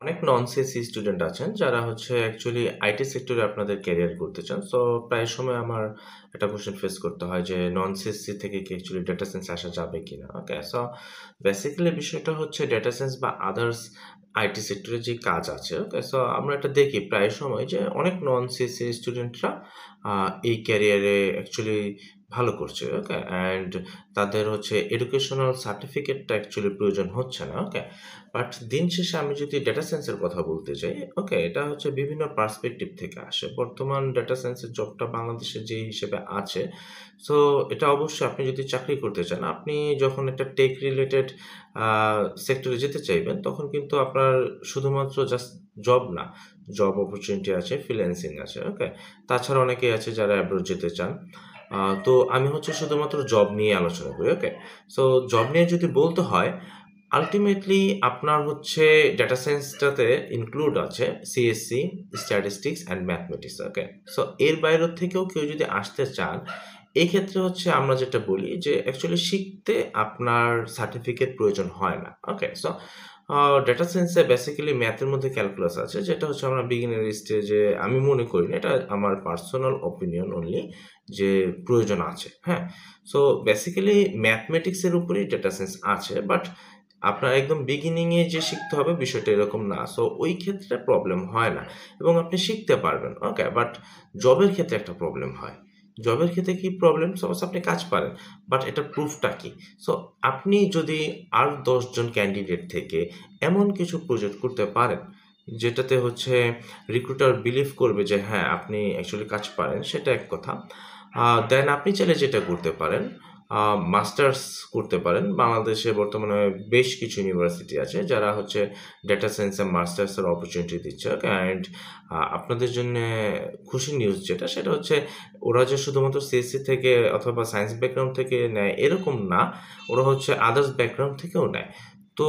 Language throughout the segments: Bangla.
অনেক নন সিএসসি স্টুডেন্ট আছেন যারা হচ্ছে অ্যাকচুয়ালি আইটি সেক্টরে আপনাদের ক্যারিয়ার করতে চান। সো প্রায় সময় আমার একটা কোয়েশ্চেন ফেস করতে হয় যে নন সিএসসি থেকে কি অ্যাকচুয়ালি ডেটা সায়েন্স আসা যাবে কিনা? ওকে। সো বেসিক্যালি বিষয়টা হচ্ছে ডেটা সায়েন্স বা আদার্স আইটি সেক্টরে যে কাজ আছে, ওকে? সো আমরা এটা দেখি প্রায় সময় যে অনেক নন সিএসসি স্টুডেন্টরা এই ক্যারিয়ারে অ্যাকচুয়ালি ভালো করছে, ওকে? অ্যান্ড তাদের হচ্ছে এডুকেশনাল সার্টিফিকেটটা অ্যাকচুয়ালি প্রয়োজন হচ্ছে না, ওকে? বাট দিন শেষে আমি যদি ডেটা সায়েন্সের কথা বলতে চাই, ওকে, এটা হচ্ছে বিভিন্ন পার্সপেক্টিভ থেকে আসে। বর্তমান ডেটা সায়েন্সের জবটা বাংলাদেশে যে হিসেবে আছে, সো এটা অবশ্যই আপনি যদি চাকরি করতে চান, আপনি যখন একটা টেক রিলেটেড সেক্টরে যেতে চাইবেন, তখন কিন্তু আপনার শুধুমাত্র জাস্ট জব না, জব অপরচুনিটি আছে, ফ্রিল্যান্সিং আছে, ওকে? তাছাড়া অনেকেই আছে যারা অ্যাব্রড যেতে চান। তো আমি হচ্ছে শুধুমাত্র জব নিয়ে আলোচনা করি, ওকে? সো জব নিয়ে যদি বলতে হয়, আল্টিমেটলি আপনার হচ্ছে ডেটা সায়েন্সটাতে ইনক্লুড আছে CSC, statistics and mathematics, okay? So এর বাইরের থেকেও কেউ যদি আসতে চান, এই ক্ষেত্রে হচ্ছে আমরা যেটা বলি যে অ্যাকচুয়ালি শিখতে আপনার সার্টিফিকেট প্রয়োজন হয় না, ওকে? সো ডেটা সায়েন্সে বেসিক্যালি ম্যাথের মধ্যে ক্যালকুলাস আছে, যেটা হচ্ছে আমরা বিগিনার স্টেজে আমি মনে করি না, এটা আমার পার্সোনাল অপিনিয়ন অনলি, যে প্রয়োজন আছে, হ্যাঁ? সো বেসিক্যালি ম্যাথমেটিক্সের উপরেই ডেটা সায়েন্স আছে, বাট আপনার একদম বিগিনিং এ যে শিখতে হবে বিষয়টা এরকম না। সো ওই ক্ষেত্রে প্রবলেম হয় না এবং আপনি শিখতে পারবেন। ওকে? বাট জবের ক্ষেত্রে একটা প্রবলেম হয়। জবের ক্ষেত্রে কি প্রবলেম? সাপোজ আপনি কাজ পারেন। বাট এটার প্রুফটা কি? সো আপনি যদি আর ১০ জন ক্যান্ডিডেট থেকে এমন কিছু প্রজেক্ট করতে পারেন, যেটাতে হচ্ছে রিক্রুটার বিলিভ করবে যে হ্যাঁ, আপনি অ্যাকচুয়ালি কাজ পারেন, সেটা এক কথা। দেন আপনি চাইলে যেটা করতে পারেন, মাস্টার্স করতে পারেন। বাংলাদেশে বর্তমানে বেশ কিছু ইউনিভার্সিটি আছে যারা হচ্ছে ডেটা সায়েন্সে মাস্টার্সের অপরচুনিটি দিচ্ছে। ওকে? অ্যান্ড আপনাদের জন্যে খুশির নিউজ যেটা, সেটা হচ্ছে ওরা যে শুধুমাত্র সিএসসি থেকে অথবা সায়েন্স ব্যাকগ্রাউন্ড থেকে নেয় এরকম না। ওরা হচ্ছে আদার্স ব্যাকগ্রাউন্ড থেকেও নেয়। তো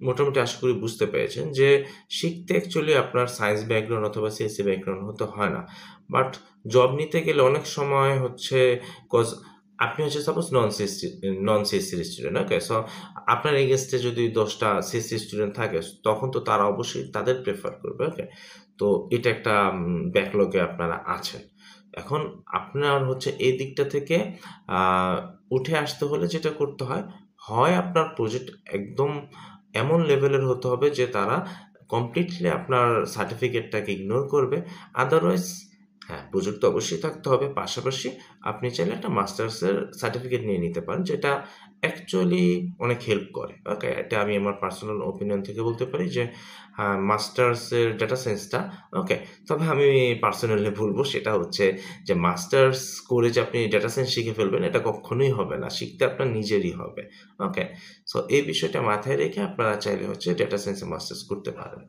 মোটামুটি আশা করি বুঝতে পেরেছেন যে শিখতে অ্যাকচুয়ালি আপনার সায়েন্স ব্যাকগ্রাউন্ড অথবা সিএসসি ব্যাকগ্রাউন্ড হতে হয় না। বাট জব নিতে গেলে অনেক সময় হচ্ছে, কজ আপনি হচ্ছে সাপোজ নন সিএসসি স্টুডেন্ট, ওকে? সো আপনার এগেইনস্টে যদি ১০ টা সিএসসি স্টুডেন্ট থাকে, তখন তো তারা অবশ্যই তাদের প্রেফার করবে, ওকে? তো এটা একটা ব্যাকলগে আপনারা আছেন। এখন আপনার হচ্ছে এই দিকটা থেকে আ উঠে আসতে হলে যেটা করতে হয়, হয় আপনার প্রজেক্ট একদম এমন লেভেলের হতে হবে যে তারা কমপ্লিটলি আপনার সার্টিফিকেটটাকে ইগনোর করবে। আদারওয়াইজ হ্যাঁ, প্রজেক্ট তো অবশ্যই থাকতে হবে। পাশাপাশি আপনি চাইলে একটা মাস্টার্সের সার্টিফিকেট নিয়ে নিতে পারেন, যেটা অ্যাকচুয়ালি অনেক হেল্প করে। ওকে? এটা আমি আমার পার্সোনাল ওপিনিয়ন থেকে বলতে পারি যে মাস্টার্সের ডেটা সায়েন্সটা, ওকে? তবে আমি পার্সোনালি বলব সেটা হচ্ছে যে মাস্টার্স করে যে আপনি ডেটা সায়েন্স শিখে ফেলবেন, এটা কক্ষনোই হবে না। শিখতে আপনার নিজেরই হবে। ওকে? সো এই বিষয়টা মাথায় রেখে আপনারা চাইলে হচ্ছে ডেটা সায়েন্সে মাস্টার্স করতে পারেন।